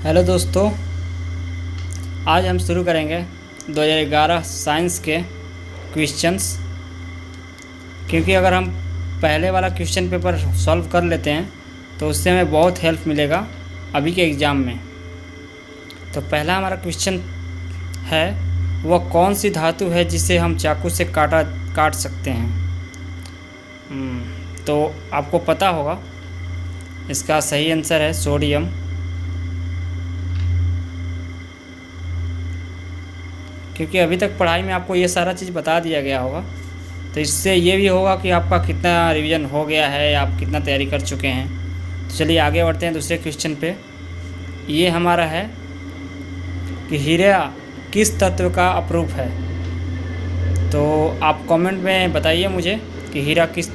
Hello दोस्तों, आज हम शुरू करेंगे 2011 साइंस के क्वेश्चंस। क्योंकि अगर हम पहले वाला क्वेश्चन पेपर सॉल्व कर लेते हैं तो उससे हमें बहुत हेल्प मिलेगा अभी के एग्ज़ाम में। तो पहला हमारा क्वेश्चन है, वह कौन सी धातु है जिसे हम चाकू से काट सकते हैं। तो आपको पता होगा, इसका सही आंसर है सोडियम। क्योंकि अभी तक पढ़ाई में आपको ये सारा चीज़ बता दिया गया होगा, तो इससे ये भी होगा कि आपका कितना रिवीजन हो गया है, आप कितना तैयारी कर चुके हैं। तो चलिए आगे बढ़ते हैं दूसरे क्वेश्चन पे। ये हमारा है कि हीरा किस तत्व का अपरूप है। तो आप कमेंट में बताइए मुझे कि हीरा किस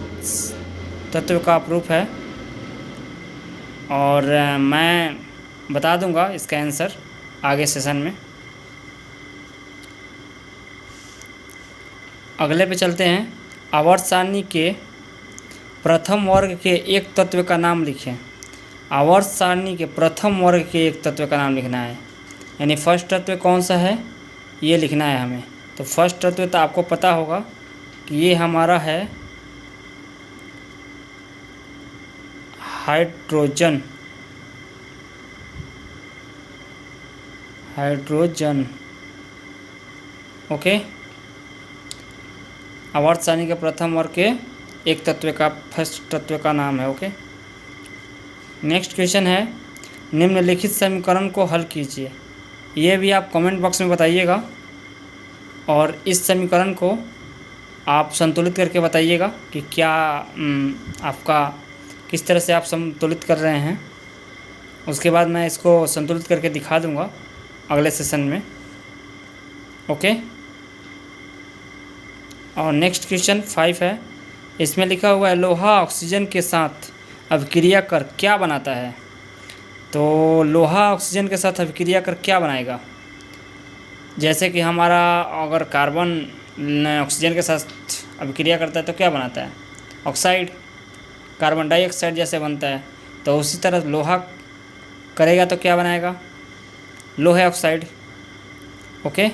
तत्व का अपरूप है, और मैं बता दूंगा इसका आंसर आगे सेशन में। अगले पे चलते हैं। आवर्त सारणी के प्रथम वर्ग के एक तत्व का नाम लिखें। आवर्त सारणी के प्रथम वर्ग के एक तत्व का नाम लिखना है, यानी फर्स्ट तत्व कौन सा है ये लिखना है हमें। तो फर्स्ट तत्व तो आपको पता होगा कि ये हमारा है हाइड्रोजन। ओके, आवर्त सारणी के प्रथम वर्ग के एक तत्व का फर्स्ट तत्व का नाम है। ओके, नेक्स्ट क्वेश्चन है, निम्नलिखित समीकरण को हल कीजिए। ये भी आप कमेंट बॉक्स में बताइएगा, और इस समीकरण को आप संतुलित करके बताइएगा कि क्या आपका किस तरह से आप संतुलित कर रहे हैं। उसके बाद मैं इसको संतुलित करके दिखा दूंगा अगले सेशन में। ओके, और नेक्स्ट क्वेश्चन 5 है। इसमें लिखा हुआ है, लोहा ऑक्सीजन के साथ अभिक्रिया कर क्या बनाता है। तो लोहा ऑक्सीजन के साथ अभिक्रिया कर क्या बनाएगा। जैसे कि हमारा अगर कार्बन ऑक्सीजन के साथ अभिक्रिया करता है तो क्या बनाता है, ऑक्साइड, कार्बन डाइऑक्साइड जैसे बनता है। तो उसी तरह लोहा करेगा तो क्या बनाएगा, लोहे ऑक्साइड। ओके,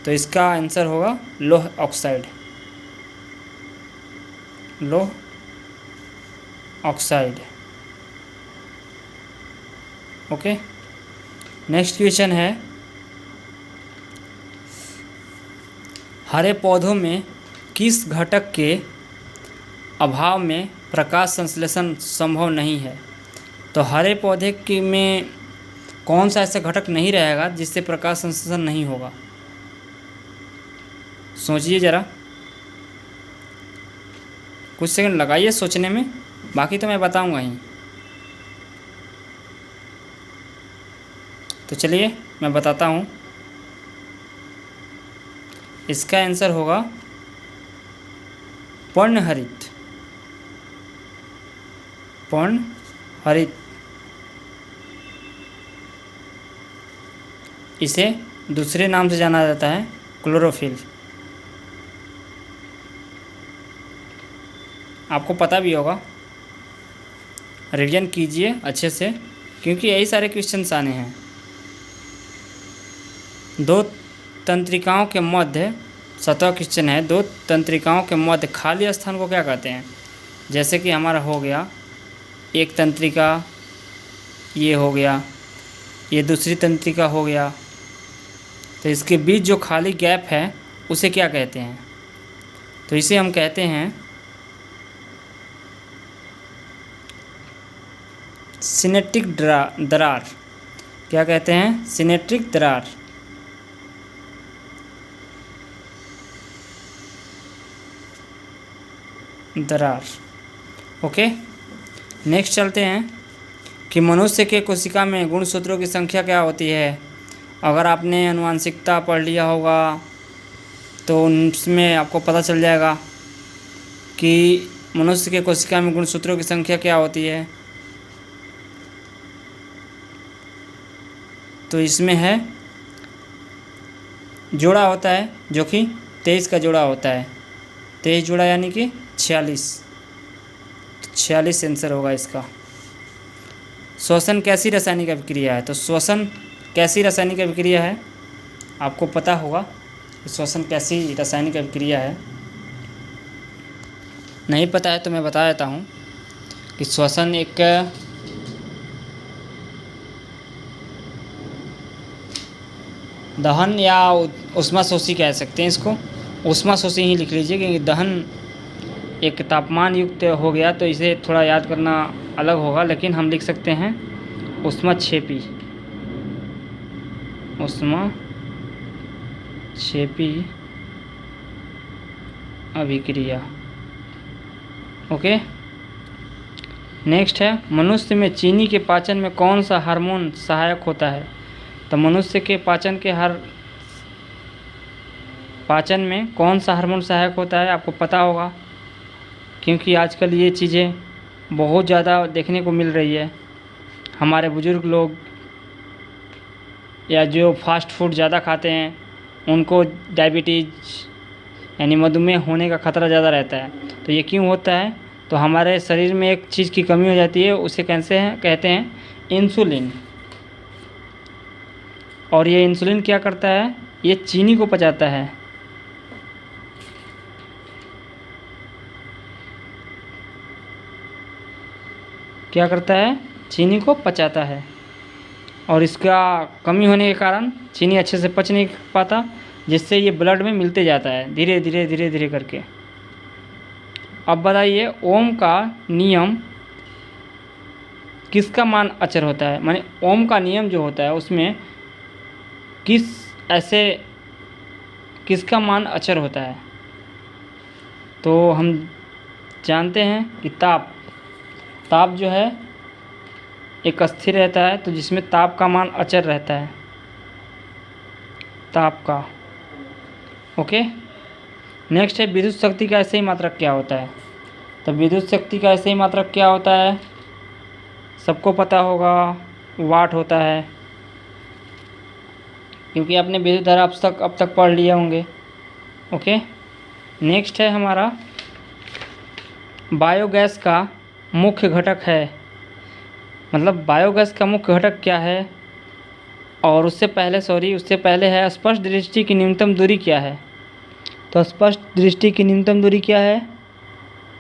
तो इसका आंसर होगा लोह ऑक्साइड, लोह ऑक्साइड। ओके, नेक्स्ट क्वेश्चन है, हरे पौधों में किस घटक के अभाव में प्रकाश संश्लेषण संभव नहीं है। तो हरे पौधे के में कौन सा ऐसा घटक नहीं रहेगा जिससे प्रकाश संश्लेषण नहीं होगा। सोचिए ज़रा, कुछ सेकंड लगाइए सोचने में, बाकी तो मैं बताऊंगा ही। तो चलिए मैं बताता हूँ, इसका आंसर होगा पर्णहरित। पर्णहरित, इसे दूसरे नाम से जाना जाता है क्लोरोफिल। आपको पता भी होगा, रिवीजन कीजिए अच्छे से, क्योंकि यही सारे क्वेश्चंस आने हैं। दो तंत्रिकाओं के मध्य, 7वां क्वेश्चन है, दो तंत्रिकाओं के मध्य खाली स्थान को क्या कहते हैं। जैसे कि हमारा हो गया एक तंत्रिका, ये हो गया, ये दूसरी तंत्रिका हो गया, तो इसके बीच जो खाली गैप है उसे क्या कहते हैं। तो इसे हम कहते हैं सिनेट्रिक दरार। क्या कहते हैं, सिनेट्रिक दरार। ओके, नेक्स्ट चलते हैं कि मनुष्य के कोशिका में गुणसूत्रों की संख्या क्या होती है। अगर आपने आनुवंशिकता पढ़ लिया होगा तो उसमें आपको पता चल जाएगा कि मनुष्य के कोशिका में गुणसूत्रों की संख्या क्या होती है। तो इसमें है, जोड़ा होता है जो कि 23 का जोड़ा होता है, 23 जोड़ा यानी कि 46। तो 46 आंसर होगा इसका। श्वसन कैसी रासायनिक अभिक्रिया है? तो श्वसन कैसी रासायनिक अभिक्रिया है? आपको पता होगा कि श्वसन कैसी रासायनिक अभिक्रिया है। नहीं पता है तो मैं बता देता हूँ कि श्वसन एक दहन या ऊष्माशोषी कह सकते हैं इसको, ऊष्माशोषी ही लिख लीजिए, क्योंकि दहन एक तापमान युक्त हो गया तो इसे थोड़ा याद करना अलग होगा, लेकिन हम लिख सकते हैं ऊष्माक्षेपी, ऊष्माक्षेपी अभिक्रिया। ओके, नेक्स्ट है मनुष्य में चीनी के पाचन में कौन सा हार्मोन सहायक होता है? तो मनुष्य के पाचन में कौन सा हार्मोन सहायक होता है आपको पता होगा, क्योंकि आजकल ये चीज़ें बहुत ज़्यादा देखने को मिल रही है। हमारे बुज़ुर्ग लोग या जो फास्ट फूड ज़्यादा खाते हैं उनको डायबिटीज़ यानी मधुमेह होने का खतरा ज़्यादा रहता है। तो ये क्यों होता है? तो हमारे शरीर में एक चीज़ की कमी हो जाती है, उसे कहते हैं इंसुलिन। और ये इंसुलिन क्या करता है? ये चीनी को पचाता है। क्या करता है? चीनी को पचाता है, और इसका कमी होने के कारण चीनी अच्छे से पच नहीं पाता, जिससे ये ब्लड में मिलते जाता है धीरे धीरे करके। अब बताइए ओम का नियम किसका मान अचर होता है? माने ओम का नियम जो होता है उसमें किसका मान अचर होता है? तो हम जानते हैं कि ताप जो है एक स्थिर रहता है, तो जिसमें ताप का मान अचर रहता है, ताप का। ओके, नेक्स्ट है विद्युत शक्ति का ऐसे ही मात्रक क्या होता है? तो विद्युत शक्ति का ऐसे ही मात्रक क्या होता है? सबको पता होगा, वाट होता है, क्योंकि आपने विद्युत धारा अब तक पढ़ लिए होंगे। ओके, नेक्स्ट है हमारा बायोगैस का मुख्य घटक है, मतलब बायोगैस का मुख्य घटक क्या है? और उससे पहले है स्पष्ट दृष्टि की न्यूनतम दूरी क्या है? तो स्पष्ट दृष्टि की न्यूनतम दूरी क्या है?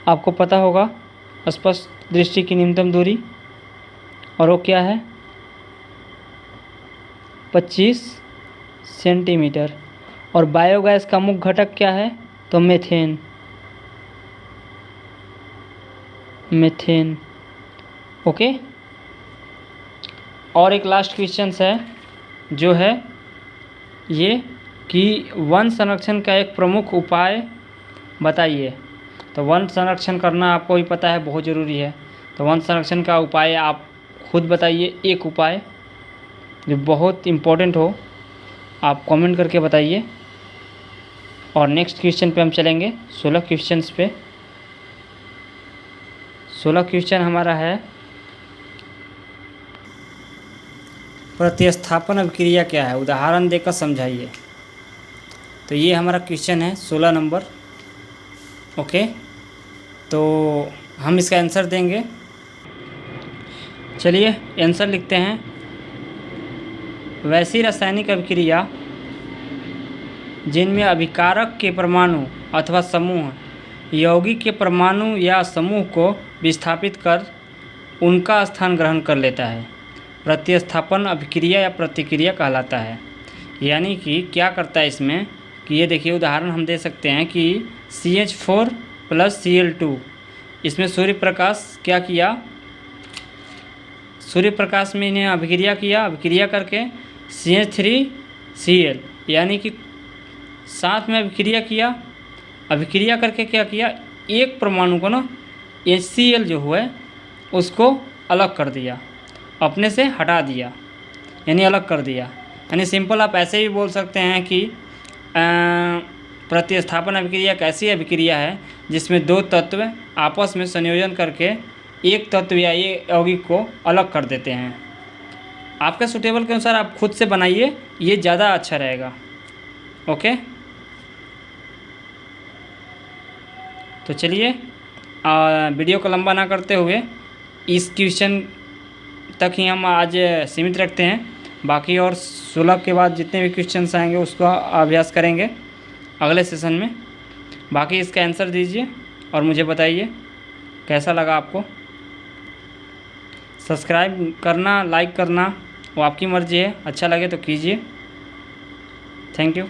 आपको पता होगा स्पष्ट दृष्टि की न्यूनतम दूरी, और वो क्या है? 25 सेंटीमीटर। और बायोगैस का मुख्य घटक क्या है? तो मीथेन। ओके, और एक लास्ट क्वेश्चन है जो है ये कि वन संरक्षण का एक प्रमुख उपाय बताइए। तो वन संरक्षण करना आपको भी पता है, बहुत ज़रूरी है। तो वन संरक्षण का उपाय आप खुद बताइए, एक उपाय जो बहुत इम्पोर्टेंट हो, आप कमेंट करके बताइए। और नेक्स्ट क्वेश्चन पे हम चलेंगे 16 क्वेश्चंस पे। 16 क्वेश्चन हमारा है प्रतिस्थापन अभिक्रिया क्या है, उदाहरण देकर समझाइए। तो ये हमारा क्वेश्चन है 16 नंबर। ओके, तो हम इसका आंसर देंगे। चलिए आंसर लिखते हैं। वैसी रासायनिक अभिक्रिया जिनमें अभिकारक के परमाणु अथवा समूह यौगिक के परमाणु या समूह को विस्थापित कर उनका स्थान ग्रहण कर लेता है, प्रतिस्थापन अभिक्रिया या प्रतिक्रिया कहलाता है। यानी कि क्या करता है इसमें कि ये देखिए उदाहरण हम दे सकते हैं कि CH4 + Cl2, इसमें सूर्य प्रकाश क्या किया? सूर्य प्रकाश में इन्हें अभिक्रिया करके CH3Cl, यानी कि साथ में अभिक्रिया करके क्या किया? एक परमाणु को ना HCl जो हुआ उसको अलग कर दिया, अपने से हटा दिया, यानी अलग कर दिया। यानी सिंपल आप ऐसे भी बोल सकते हैं कि प्रतिस्थापन अभिक्रिया एक ऐसी अभिक्रिया है जिसमें दो तत्व आपस में संयोजन करके एक तत्व या ये यौगिक को अलग कर देते हैं। आपके सूटेबल के अनुसार आप खुद से बनाइए, ये ज़्यादा अच्छा रहेगा। ओके, तो चलिए वीडियो को लंबा ना करते हुए इस क्वेश्चन तक ही हम आज सीमित रखते हैं। बाकी और सुलभ के बाद जितने भी क्वेश्चंस आएंगे उसका अभ्यास करेंगे अगले सेशन में। बाकी इसका आंसर दीजिए और मुझे बताइए कैसा लगा आपको। सब्सक्राइब करना, लाइक करना वो आपकी मर्ज़ी है, अच्छा लगे तो कीजिए। Thank you.